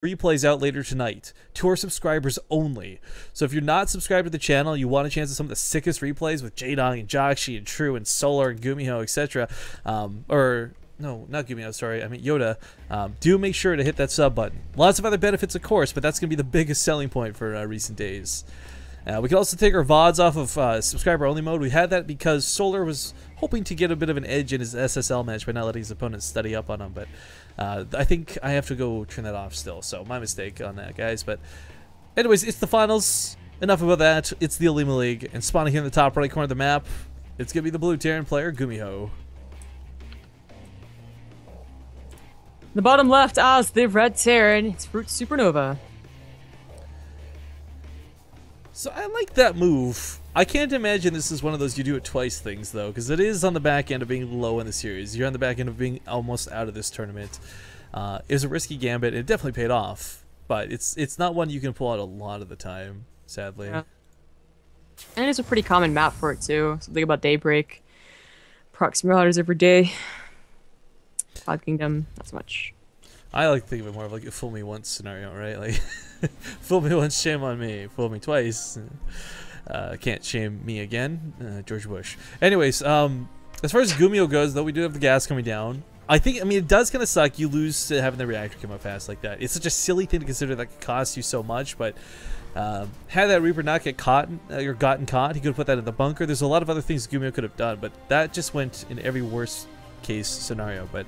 replays out later tonight to our subscribers only. So if you're not subscribed to the channel, you want a chance at some of the sickest replays with Jaedong and Joxi and True and Solar and Gumiho, etc. Or no, not Gumiho, sorry, I mean Yoda. Do make sure to hit that sub button. Lots of other benefits, of course, but that's going to be the biggest selling point for recent days. We can also take our VODs off of subscriber only mode. We had that because Solar was hoping to get a bit of an edge in his SSL match by not letting his opponents study up on him, but I think I have to go turn that off still, so my mistake on that, guys. But anyways, it's the finals. Enough about that. It's the OlimoLeague, and spawning here in the top right corner of the map, it's going to be the blue Terran player, Gumiho. The bottom left as the red Terran, it's Fruit Supernova. So I like that move. I can't imagine this is one of those you do it twice things, though, because it is on the back end of being low in the series. You're on the back end of being almost out of this tournament. It was a risky gambit. It definitely paid off, but it's not one you can pull out a lot of the time, sadly. Yeah. And it's a pretty common map for it, too. Something about Daybreak. Proxy Marauders every day. Cloud Kingdom, not so much. I like to think of it more of like a fool me once scenario, right? Like, fool me once, shame on me. Fool me twice. Can't shame me again. George Bush. Anyways, as far as Gumiho goes, though, we do have the gas coming down. I mean, it does kind of suck. You lose to having the reactor come up fast like that. It's such a silly thing to consider that could cost you so much, but had that Reaper not get caught, or gotten caught, he could have put that in the bunker. There's a lot of other things Gumiho could have done, but that just went in every worst case scenario. But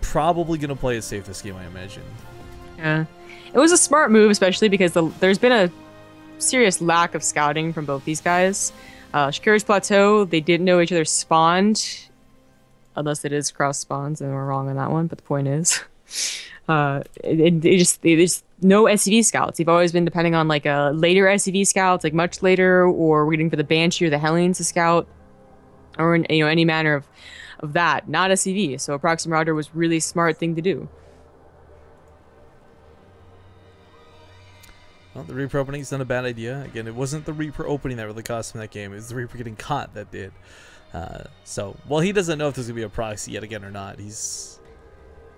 probably going to play it safe this game, I imagine. Yeah. It was a smart move, especially because there's been a serious lack of scouting from both these guys. Shakira's Plateau, they didn't know each other spawned, unless it is cross spawns, and we're wrong on that one, but the point is, there's no SCV scouts. They've always been depending on like a later SCV scouts, like much later, or waiting for the Banshee or the Hellions to scout, or any manner of that, not SCV. So a Proxy Marauder was really smart thing to do. Well, the Reaper opening is not a bad idea. Again, it wasn't the Reaper opening that really cost him that game. It was the Reaper getting caught that did. So, while he doesn't know if there's going to be a proxy yet again or not, he's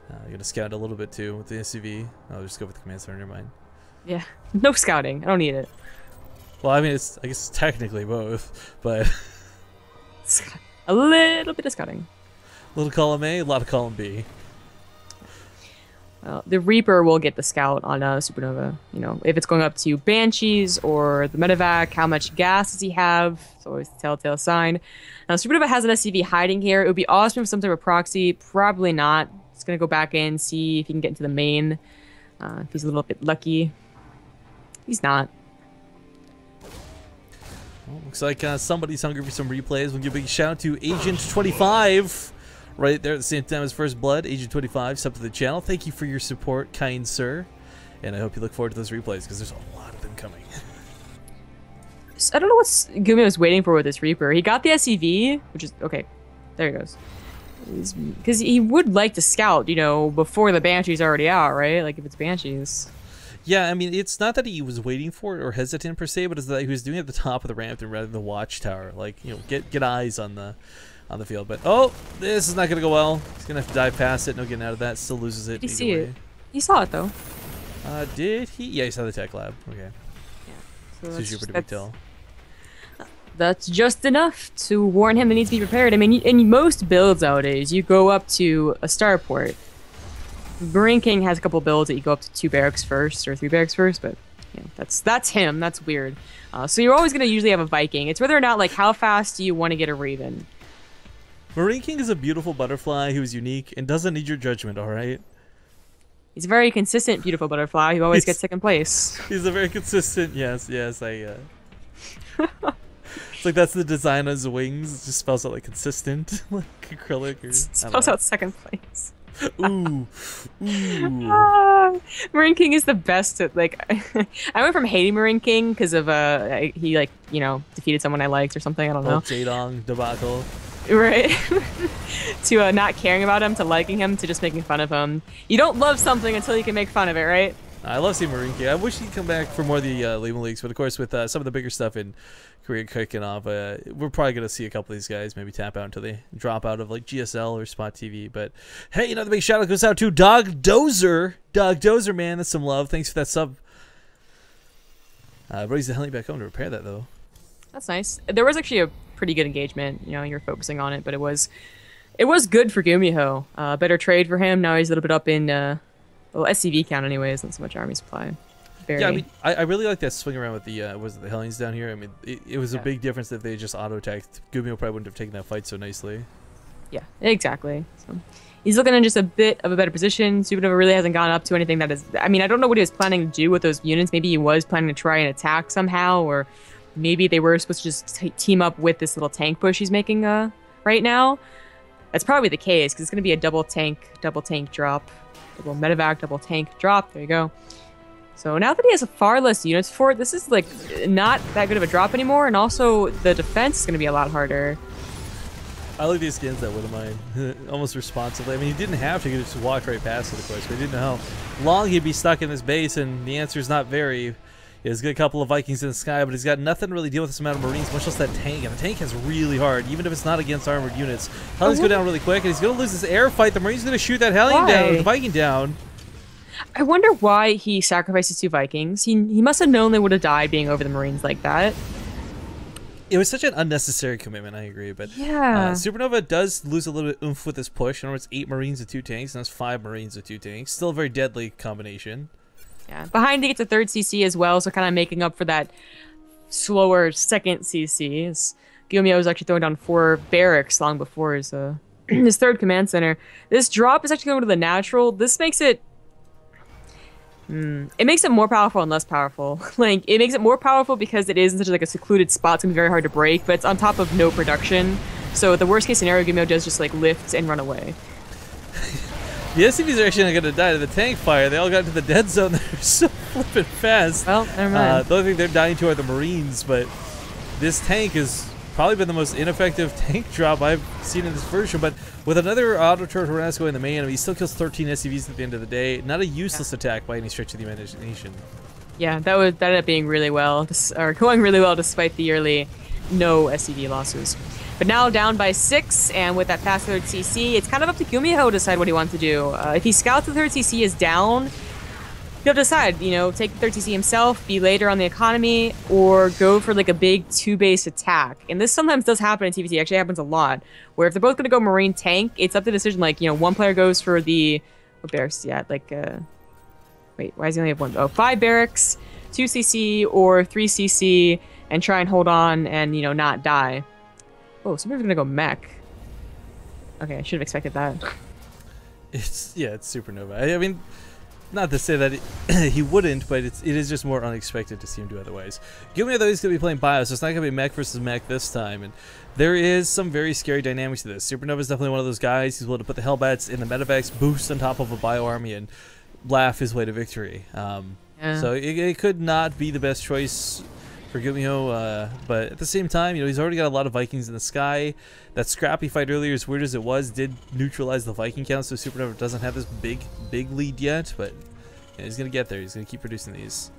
going to scout a little bit too with the SCV. I'll just go with the command center, never mind. Yeah, no scouting. I don't need it. Well, I mean, I guess it's technically both, but... a little bit of scouting. A little column A, a lot of column B. The Reaper will get the scout on Supernova. If it's going up to Banshees or the Medevac, how much gas does he have? It's always a telltale sign. Now, Supernova has an SCV hiding here. It would be awesome for some type of proxy. Probably not. It's going to go back in, see if he can get into the main. If he's a little bit lucky. He's not. Well, looks like somebody's hungry for some replays. We'll give a big shout out to Agent 25. Right there at the same time as First Blood, Agent 25, sub to the channel. Thank you for your support, kind sir. And I hope you look forward to those replays, because there's a lot of them coming. I don't know what Gumiho was waiting for with this Reaper. He got the SCV, which is... Okay, there he goes. Because he would like to scout, before the Banshee's already out, right? Like, if it's Banshees. Yeah, I mean, it's not that he was waiting for it or hesitant, per se, but it's that he was doing it at the top of the ramp rather than the watchtower. Like, get eyes on the field. But this is not gonna go well. He's gonna have to dive past it. No getting out of that. Still loses it. Did he see it? He saw it though. Did he? Yeah, he saw the tech lab. Okay. Yeah. So that's usually a pretty big tell. That's just enough to warn him that he needs to be prepared. I mean, in most builds nowadays, you go up to a starport. Marine King has a couple builds that you go up to 2 barracks first or 3 barracks first, but that's him. That's weird. So you're always gonna usually have a Viking. It's whether or not, like, how fast do you want to get a Raven. Marine King is a beautiful butterfly who is unique and doesn't need your judgment, alright? He's a very consistent, beautiful butterfly who always gets second place. He's a very consistent, yes, it's like that's the design on his wings. It just spells out like consistent, like acrylic. Or, spells out second place. Ooh. Marine King is the best at, like, I went from hating Marine King because of, he, like, defeated someone I liked or something, I don't know. Jaedong debacle. Right. To not caring about him, to liking him, to just making fun of him. You don't love something until you can make fun of it, right? I love seeing Marine King. I wish he'd come back for more of the OlimoLeagues, but of course with some of the bigger stuff in Korea kicking off, we're probably going to see a couple of these guys maybe tap out until they drop out of like GSL or Spot TV. But hey, another big shout out goes out to Dog Dozer. Dog Dozer, man, that's some love. Thanks for that sub. But he's heading back home to repair that though. That's nice. There was actually a pretty good engagement. You know, you're focusing on it, but it was good for Gumiho. Better trade for him. Now he's a little bit up in well, SCV count anyways, not so much army supply. Very... Yeah, I mean, I really like that swing around with the was it the Hellions down here. I mean, it was a big difference that they just auto attacked. Gumiho probably wouldn't have taken that fight so nicely. Yeah, exactly. So he's looking in just a bit of a better position. Supernova really hasn't gone up to anything that is. I mean, I don't know what he was planning to do with those units. Maybe he was planning to try and attack somehow, or maybe they were supposed to just team up with this little tank push he's making right now. That's probably the case because it's going to be a double tank drop. Double medevac, double tank drop. There you go. So now that he has far less units for it, this is like not that good of a drop anymore, and also the defense is going to be a lot harder. I like these skins that wouldn't mind. Almost responsibly. I mean, he didn't have to. He could just walk right past it, of course, but he didn't know how long he'd be stuck in this base, and the answer is not very. He's got a couple of Vikings in the sky, but he's got nothing to really deal with this amount of Marines, much less that tank. And the tank is really hard, even if it's not against armored units. Hellions go down really quick, and he's going to lose this air fight. The Marine's going to shoot that Hellion down, or the Viking down. I wonder why he sacrificed his 2 Vikings. He must have known they would have died being over the Marines like that. It was such an unnecessary commitment, I agree. But yeah, Supernova does lose a little bit oomph with this push. In other words, 8 Marines with 2 tanks, and that's 5 Marines with 2 tanks. Still a very deadly combination. Yeah, behind he gets a 3rd CC as well, so kind of making up for that slower 2nd CC. Gumiho was actually throwing down 4 barracks long before his his 3rd command center. This drop is actually going to the natural. This makes it it makes it more powerful and less powerful. Like, it makes it more powerful because it is in such like a secluded spot. It's gonna be very hard to break, but it's on top of no production. So the worst case scenario, Gumiho does just like lift and run away. The SCVs are actually not going to die to the tank fire. They all got into the dead zone. They're so flipping fast. Well, never mind. The only thing they're dying to are the Marines, but this tank has probably been the most ineffective tank drop I've seen in this version. But with another auto turret Horasco in the main, I mean, he still kills 13 SCVs at the end of the day. Not a useless attack by any stretch of the imagination. Yeah, that ended up being really well, or going really well despite the early no SCV losses. But now down by 6, and with that fast 3rd CC, it's kind of up to Gumiho to decide what he wants to do. If he scouts the 3rd CC is down, he'll decide, you know, take the 3rd CC himself, be later on the economy, or go for like a big 2-base attack. And this sometimes does happen in TVT. It actually happens a lot, where if they're both going to go Marine tank, it's up to decision. Like, you know, one player goes for the what barracks? Yeah, like wait, why does he only have 1? Oh, 5 barracks, 2 CC or 3 CC, and try and hold on and, you know, not die. Oh, somebody's gonna go mech. Okay, I should have expected that. It's Supernova. I mean, not to say that he wouldn't, but it is just more unexpected to see him do otherwise. Gumiho, though, he's going to be playing Bio, so it's not going to be mech versus mech this time. And there is some very scary dynamics to this. Supernova is definitely one of those guys. He's willing to put the Hellbats in the medevacs, boost on top of a Bio army, and laugh his way to victory. So it could not be the best choice for Gumiho, but at the same time, you know, he's already got a lot of Vikings in the sky. That scrappy fight earlier, as weird as it was, did neutralize the Viking count, so Supernova doesn't have this big lead yet, but yeah, he's going to get there. He's going to keep producing these.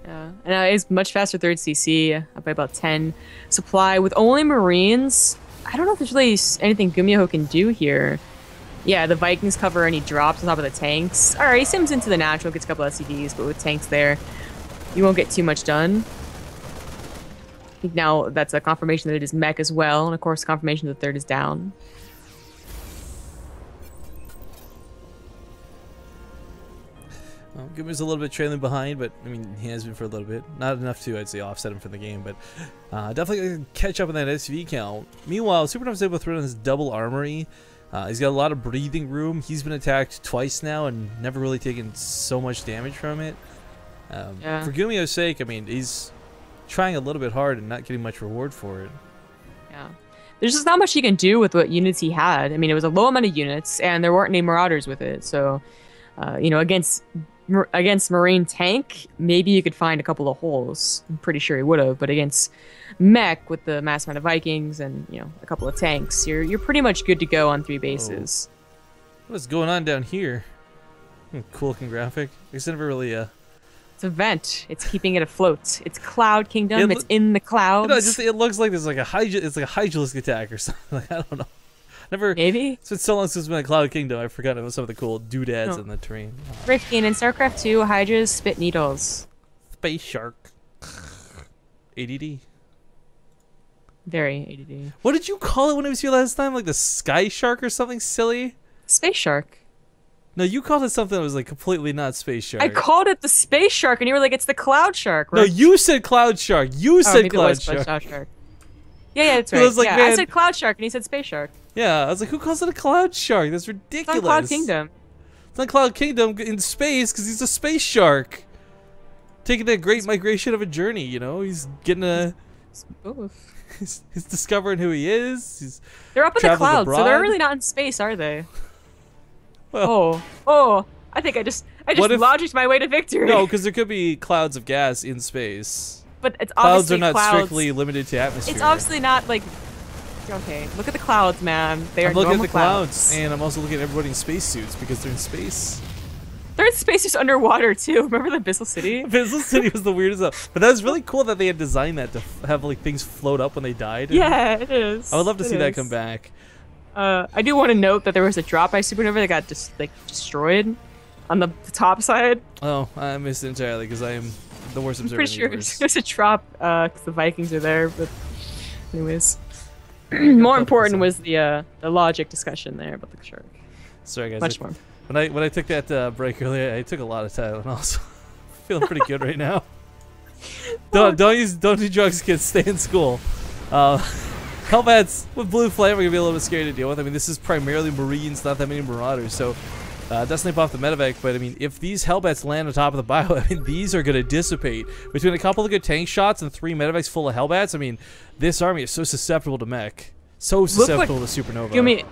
Yeah, and he's much faster 3rd CC, up by about 10 supply. With only Marines, I don't know if there's really anything Gumiho can do here. Yeah, the Vikings cover any drops on top of the tanks. Alright, he sims into the natural, gets a couple of SCVs, but with tanks there, you won't get too much done. I think now that's a confirmation that it is mech as well, and of course confirmation that the 3rd is down. Well, Gumiho's a little bit trailing behind, but I mean, he has been for a little bit. Not enough to, I'd say, offset him for the game, but definitely catch up on that SV count. Meanwhile, Supernova's able to throw in his double armory. He's got a lot of breathing room. He's been attacked twice now and never really taken so much damage from it. For Gumiho's sake, I mean, he's trying a little bit hard and not getting much reward for it. Yeah. There's just not much he can do with what units he had. I mean, it was a low amount of units, and there weren't any Marauders with it. So, you know, against Marine tank, maybe you could find a couple of holes. I'm pretty sure he would have. But against mech with the mass amount of Vikings and, you know, a couple of tanks, you're pretty much good to go on 3 bases. What's going on down here? Cool looking graphic. I guess I never really It's a vent. It's keeping it afloat. It's Cloud Kingdom. It's in the clouds. No, it looks like there's like it's like a hydralisk attack or something. Like, I don't know. Maybe. It's been so long since it's been a Cloud Kingdom. I forgot about some of the cool doodads in the terrain. Rifkin, in StarCraft 2, Hydras spit needles. Space Shark. ADD. Very ADD. What did you call it when it was here last time? Like the Sky Shark or something silly? Space Shark. No, you called it something that was like completely not Space Shark. I called it the Space Shark, and you were like, it's the Cloud Shark. Right? No, you said Cloud Shark. You said Cloud Shark. Yeah, that's right. Like, I said Cloud Shark, and he said Space Shark. Yeah, I was like, who calls it a Cloud Shark? That's ridiculous. It's not Cloud Kingdom. It's not Cloud Kingdom in space because he's a space shark. Taking that great migration of a journey, you know? He's getting a... He's discovering who he is. They're up in the clouds, so they're really not in space, are they? Well, I think I just logicked my way to victory. No, because there could be clouds of gas in space. But it's clouds obviously are not strictly limited to atmosphere. It's obviously not like... Okay, look at the clouds, man. They are I'm looking normal at the clouds, and I'm also looking at everybody in spacesuits because they're in space. They're in spacesuits underwater too. Remember the Abyssal City? Abyssal City was the weirdest stuff. But that was really cool that they had designed that to have like things float up when they died. Yeah, it is. I would love to see that come back. I do want to note that there was a drop by Supernova that got just destroyed on the top side. Oh, I missed it entirely because I am the worst observer. I'm pretty sure there's a drop because the Vikings are there. But anyways. More important was the logic discussion there about the shark. Sorry guys. Much more. When I took that break earlier, I took a lot of Tylenol, so feeling pretty good right now. Don't do drugs, kids. Stay in school. Hellbats with blue flame are gonna be a little bit scary to deal with. I mean, this is primarily Marines, not that many Marauders, so does snip off the medevac. But I mean, if these Hellbats land on top of the bio, I mean, these are gonna dissipate between a couple of good tank shots and 3 medevacs full of Hellbats. I mean, this army is so susceptible to mech, so susceptible to Supernova.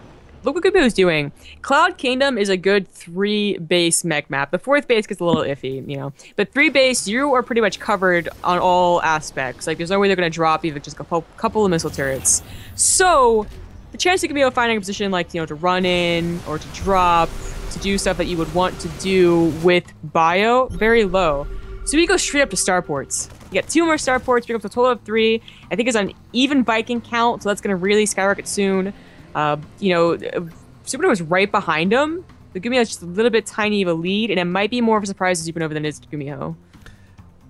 Look what Gumiho is doing. Cloud Kingdom is a good 3-base mech map. The 4th base gets a little iffy, you know. But 3-base, you are pretty much covered on all aspects. Like, there's no way they're going to drop even just a couple of missile turrets. So, the chance of Gumiho finding a position like, you know, to run in or to drop, to do stuff that you would want to do with bio, very low. So we go straight up to starports. You get 2 more starports, bring up to a total of 3. I think it's on even Viking count, so that's going to really skyrocket soon. You know, Supernova is right behind him. The Gumiho is just a little bit tiny of a lead, and it might be more of a surprise to Supernova than it is to Gumiho.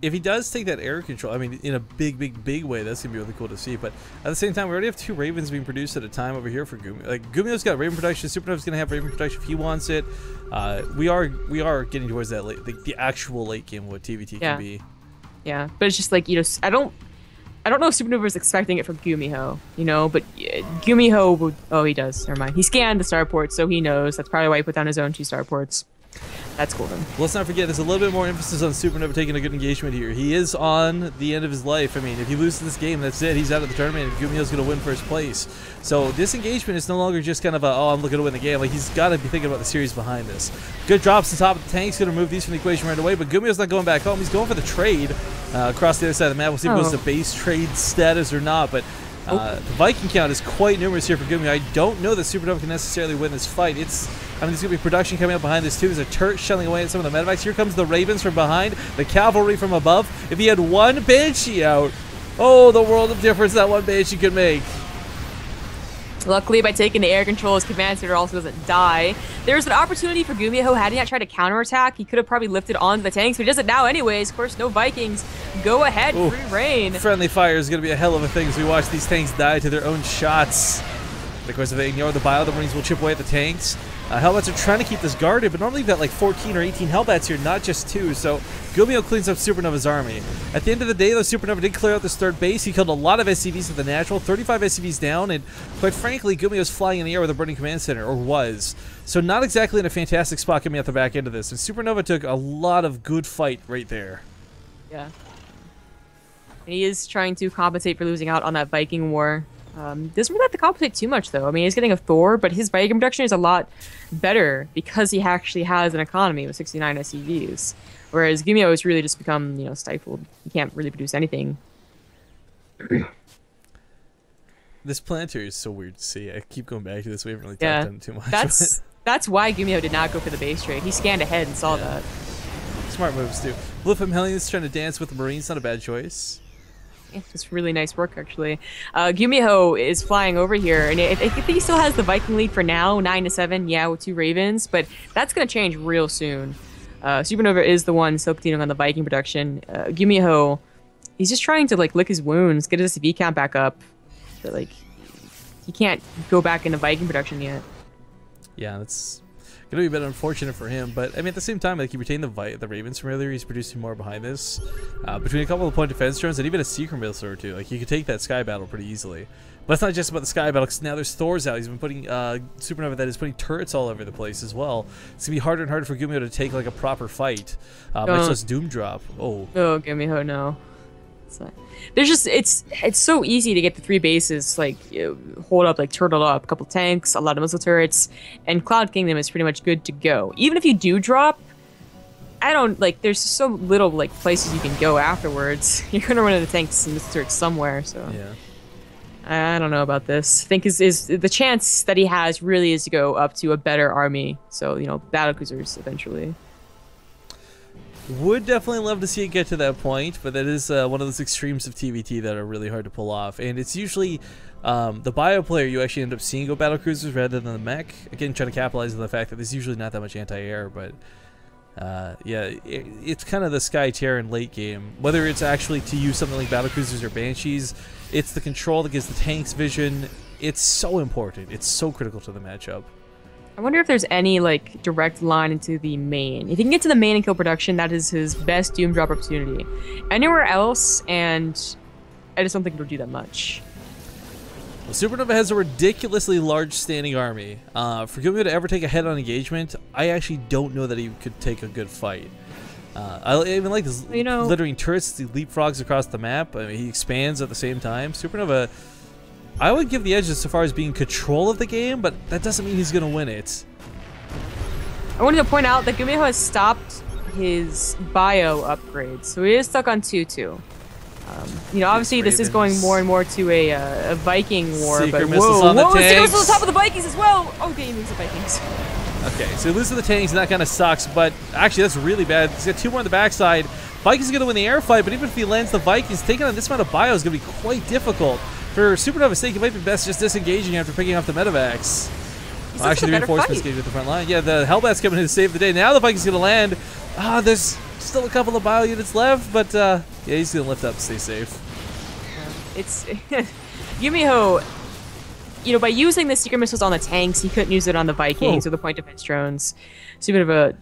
If he does take that air control, I mean, in a big way, that's going to be really cool to see. But at the same time, we already have 2 Ravens being produced at a time over here for Gumiho. Like, Gumiho's got Raven production. Supernova's going to have Raven production if he wants it. We are getting towards that the actual late game what TVT can be. Yeah, but it's just like, you know, I don't know if Supernova is expecting it from Gumiho, you know, but Gumiho would... Oh, he does. Never mind. He scanned the starports, so he knows. That's probably why he put down his own 2 starports. That's cool, then. Well, let's not forget, there's a little bit more emphasis on Supernova taking a good engagement here. He is on the end of his life. I mean, if he loses this game, that's it. He's out of the tournament, and Gumiho's going to win first place. So this engagement is no longer just kind of a, oh, I'm looking to win the game. Like, he's got to be thinking about the series behind this. Good drops on top of the tanks. Going to remove these from the equation right away, but Gumiho's not going back home. He's going for the trade across the other side of the map. We'll see if it goes to base trade status or not, but the Viking count is quite numerous here for Gumiho. I don't know that Supernova can necessarily win this fight. I mean, there's going to be production coming up behind this too. There's a turret shelling away at some of the medevacs. Here comes the Ravens from behind, the cavalry from above. If he had 1 Banshee out, oh, the world of difference that 1 Banshee could make. Luckily, by taking the air control, his command center also doesn't die. There's an opportunity for Gumiho. Had he not tried to counterattack, he could have probably lifted onto the tanks, but he does it now anyways. Of course, no Vikings. Go ahead, free reign. Friendly fire is going to be a hell of a thing as we watch these tanks die to their own shots. Of course, if they ignore the bio, the Marines will chip away at the tanks. Hellbats are trying to keep this guarded, but normally you've got like 14 or 18 Hellbats here, not just 2, so Gumiho cleans up Supernova's army. At the end of the day, though, Supernova did clear out this 3rd base. He killed a lot of SCVs with the natural, 35 SCVs down, and quite frankly, Gumiho's flying in the air with a burning command center, or was. So not exactly in a fantastic spot coming out the back end of this, and Supernova took a lot of good fight right there. Yeah. And he is trying to compensate for losing out on that Viking war. Doesn't really have to compensate too much, though. I mean, he's getting a Thor, but his Viking production is a lot better because he actually has an economy with 69 SCVs. Whereas Gumiho has really just become, you know, stifled. He can't really produce anything. This planetary is so weird to see. I keep going back to this. We haven't really talked on it too much. That's why Gumiho did not go for the base trade. He scanned ahead and saw that. Smart moves too. Blue Hellions trying to dance with the Marines, not a bad choice. Yeah, it's really nice work, actually. Gumiho is flying over here, and I think he still has the Viking lead for now, 9-7, yeah, with 2 Ravens, but that's going to change real soon. Supernova is the one still continuing on the Viking production. Gumiho, he's just trying to, like, lick his wounds, get his SV count back up, but, like, he can't go back into Viking production yet. Yeah, that's gonna be a bit unfortunate for him, but I mean at the same time, like, he retained the Ravens from earlier. He's producing more behind this, between a couple of point defense drones and even a secret missile or two. Like, he could take that sky battle pretty easily. But it's not just about the sky battle, because now there's Thors out. He's been putting Supernova that is putting turrets all over the place as well. It's gonna be harder and harder for Gumiho to take like a proper fight. Much less Doom drop. Oh Gumiho, no. There's just it's so easy to get the 3 bases, like, hold up, like, turtle up, a couple tanks, a lot of missile turrets, and Cloud Kingdom is pretty much good to go. Even if you do drop, I don't, like, there's so little, like, places you can go afterwards. You're gonna run into tanks and missile turrets somewhere, so yeah. I don't know about this. I think is the chance that he has really is to go up to a better army, so, you know, battlecruisers eventually. Would definitely love to see it get to that point, but that is one of those extremes of TVT that are really hard to pull off. And it's usually the bio player you actually end up seeing go battlecruisers rather than the mech. Again, trying to capitalize on the fact that there's usually not that much anti-air, but yeah, it's kind of the Sky Terror in late game. Whether it's actually to use something like battlecruisers or banshees, it's the control that gives the tanks vision. It's so important. It's so critical to the matchup. I wonder if there's any, like, direct line into the main. If he can get to the main and kill production, that is his best Doom drop opportunity. Anywhere else, and I just don't think it'll do that much. Well, Supernova has a ridiculously large standing army. For Gumiho to ever take a head-on engagement, I actually don't know that he could take a good fight. I even like this, you know, littering turrets. He leapfrogs across the map. I mean, he expands at the same time. Supernova, I would give the edge so far as being control of the game, but that doesn't mean he's going to win it. I wanted to point out that Gumiho has stopped his bio upgrades, so he is stuck on 2-2. You know, obviously this is going more and more to a Viking war, Secret but missiles on the Secret tanks. missiles on top of the Vikings as well! Okay, he moves the Vikings. Okay, so he loses the tanks, and that kind of sucks, but actually that's really bad. He's got 2 more on the backside. Vikings are going to win the air fight, but even if he lands the Vikings, taking on this amount of bio is going to be quite difficult. For Supernova's sake, it might be best just disengaging after picking off the medevacs. Well, actually, the reinforcements engage with the front line. Yeah, the Hellbat's coming in to save the day. Now the Vikings going to land. There's still a couple of bio units left, but yeah, he's going to lift up, stay safe. It's Gumiho, you know, by using the secret missiles on the tanks, he couldn't use it on the Vikings or the point defense drones. Supernova,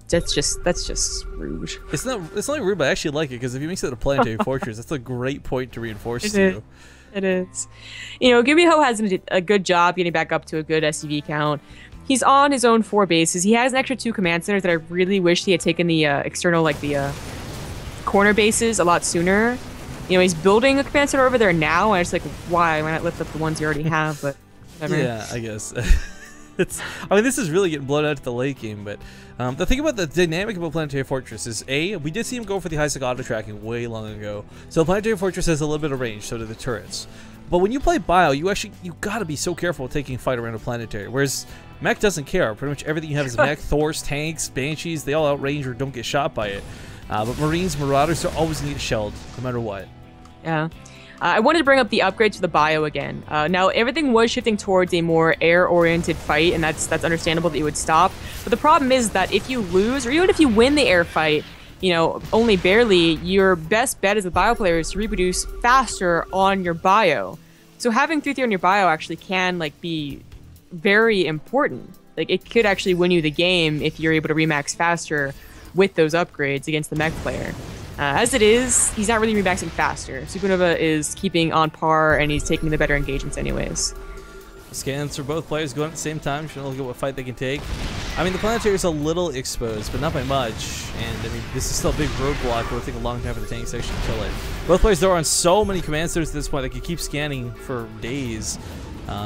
that's just rude. It's not rude, but I actually like it, because if he makes it a planetary fortress, that's a great point to reinforce to. It is. You know, Gumiho has a good job getting back up to a good SCV count. He's on his own 4 bases. He has an extra 2 command centers that I really wish he had taken the external, like the corner bases a lot sooner. You know, he's building a command center over there now, and I just like, why not lift up the ones you already have? But whatever. Yeah, I guess. I mean, this is really getting blown out to the late game, but the thing about the dynamic about Planetary Fortress is, we did see him go for the high-sec auto tracking way long ago, so Planetary Fortress has a little bit of range, so do the turrets. But when you play Bio, you gotta be so careful with taking fight around a Planetary, whereas Mech doesn't care. Pretty much everything you have is Mech, Thors, tanks, Banshees, they all outrange or don't get shot by it. But Marines, Marauders, they're always gonna get shelled, no matter what. Yeah. I wanted to bring up the upgrade to the bio again. Now, everything was shifting towards a more air-oriented fight, and that's understandable that you would stop. But the problem is that if you lose, or even if you win the air fight, you know, only barely, your best bet as a bio player is to reproduce faster on your bio. So having 3-3 on your bio actually can, like, be very important. Like, it could actually win you the game if you're able to remax faster with those upgrades against the mech player. As it is, he's not really remaxing faster. Supernova is keeping on par, and he's taking the better engagements anyways. Scans for both players going at the same time, trying to look at what fight they can take. I mean, the Planetary is a little exposed, but not by much. And, I mean, this is still a big roadblock. It will take a long time for the tanks to actually kill it. Both players, though, are on so many command centers at this point, they can keep scanning for days.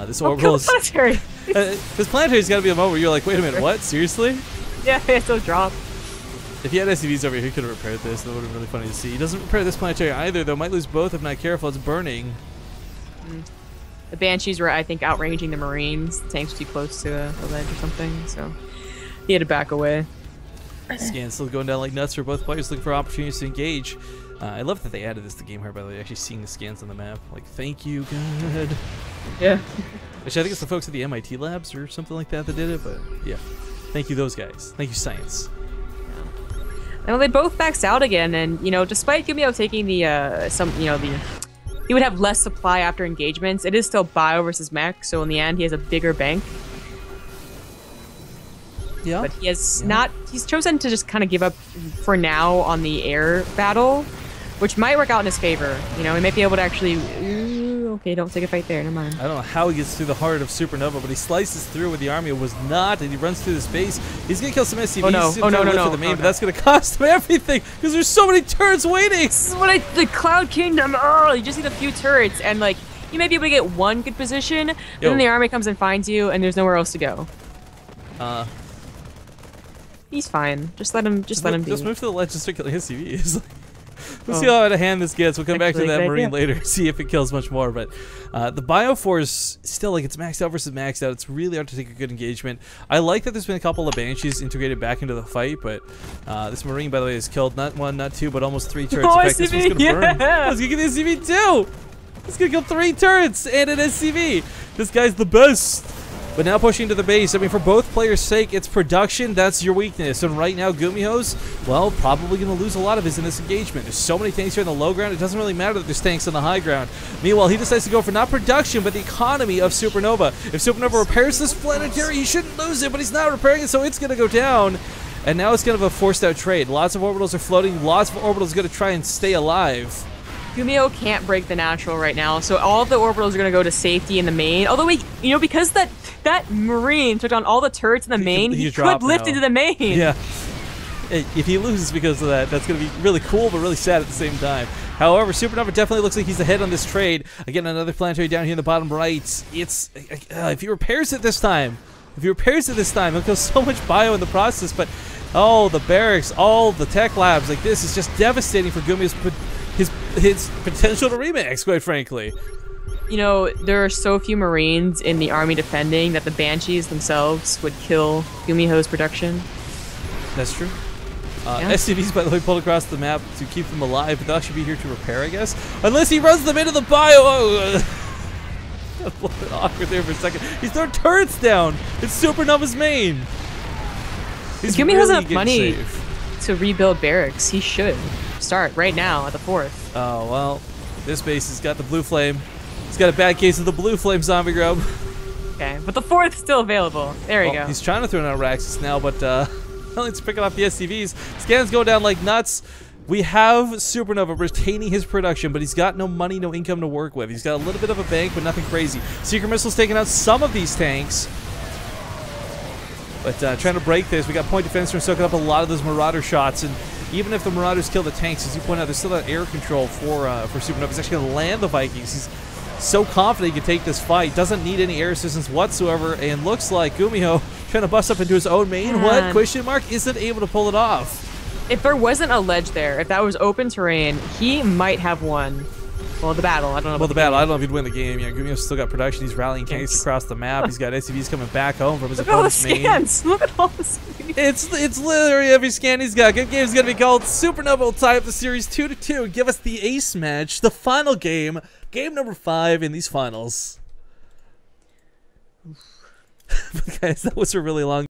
This orbital is... Planetary! This Planetary's got to be a moment where you're like, wait a minute, what? Seriously? Yeah, it's a drop. If he had SCVs over here, he could have repaired this. That would have been really funny to see. He doesn't repair this Planetary either, though. Might lose both if not careful. It's burning. The Banshees were, I think, outranging the Marines. The tanks were too close to the ledge or something, so he had to back away. Scan's still going down like nuts for both players, looking for opportunities to engage. I love that they added this to Game Hard, by the way, actually seeing the scans on the map. Like, thank you, God. Yeah. Actually, I think it's the folks at the MIT labs or something like that did it, but yeah. Thank you, those guys. Thank you, science. And they both maxed out again, and despite Gumiho taking the he would have less supply after engagements. It is still bio versus mech, so in the end he has a bigger bank. Yeah. But he has he's chosen to just kind of give up for now on the air battle, which might work out in his favor. He might be able to actually. Okay, don't take a fight there. Never mind. I don't know how he gets through the heart of Supernova, but he slices through where the army was not, and he runs through the space. He's gonna kill some SCVs. Oh no! Oh no! For the main, but that's gonna cost him everything because there's so many turrets waiting. This is what the Cloud Kingdom. Oh, you just need a few turrets, and like you may be able to get one good position, but then the army comes and finds you, and there's nowhere else to go. He's fine. Just let him. Just let him be. Just move to the ledge and start killing SCVs. We'll see how out of hand this gets. We'll come back to that Marine later, see if it kills much more. But the Bioforce, still, like, it's maxed out versus maxed out. It's really hard to take a good engagement. I like that there's been a couple of Banshees integrated back into the fight, but this Marine, by the way, has killed not one, not two, but almost 3 turrets. Oh, in fact, this one's going to burn. Oh, he's going to get the SCV too! He's going to kill 3 turrets and an SCV! This guy's the best! But now pushing to the base, I mean, for both players' sake, it's production, that's your weakness. And right now, Gumiho's, well, probably going to lose a lot of his in this engagement. There's so many tanks here on the low ground, it doesn't really matter that there's tanks on the high ground. Meanwhile, he decides to go for not production, but the economy of Supernova. If Supernova repairs this planetary, he shouldn't lose it, but he's not repairing it, so it's going to go down. And now it's kind of a forced out trade. Lots of orbitals are floating, lots of orbitals going to try and stay alive. Gumiho can't break the natural right now, so all of the orbitals are going to go to safety in the main. Although, because that Marine took on all the turrets in the main, he could lift into the main. Yeah. If he loses because of that, that's going to be really cool, but really sad at the same time. However, Supernova definitely looks like he's ahead on this trade. Again, another planetary down here in the bottom right. It's if he repairs it this time, he'll kill so much bio in the process. But oh, the barracks, all the tech labs, like this is just devastating for Gumiho's his potential to remax, quite frankly. There are so few Marines in the army defending that the Banshees themselves would kill Gumiho's production. That's true. SCVs, by the way, pulled across the map to keep them alive, but they'll actually be here to repair, I guess. Unless he runs them into the bio. Oh, a little bit awkward there for a second. He's throwing turrets down. It's Supernova's main. Gumiho has enough money to rebuild barracks. He should start right now at the 4th. Oh, well, this base has got the blue flame. He's got a bad case of the blue flame zombie grub. Okay, but the 4th is still available. There you go. He's trying to throw out Raxus now, but it's picking off the SCVs. Scans go down like nuts. We have Supernova retaining his production, but he's got no money, no income to work with. He's got a little bit of a bank, but nothing crazy. Secret Missile's taking out some of these tanks. But trying to break this, we got Point Defense soaking up a lot of those Marauder shots, and even if the Marauders kill the tanks, as you point out, there's still that air control for Supernova. He's actually going to land the Vikings. He's so confident he can take this fight. Doesn't need any air assistance whatsoever, and looks like Gumiho trying to bust up into his own main. What? Question mark? Isn't able to pull it off. If there wasn't a ledge there, if that was open terrain, he might have won. Well, the battle. I don't know. Well, the battle. I don't know if he'd win the game. Yeah, Gumiho's still got production. He's rallying tanks across the map. He's got SCVs coming back home from his opponent's main. Look at all the scans. It's literally every scan he's got. Good game's gonna be called. Supernova will tie up the series 2-2 and give us the ace match, the final game, game number 5 in these finals. But guys, that was a really long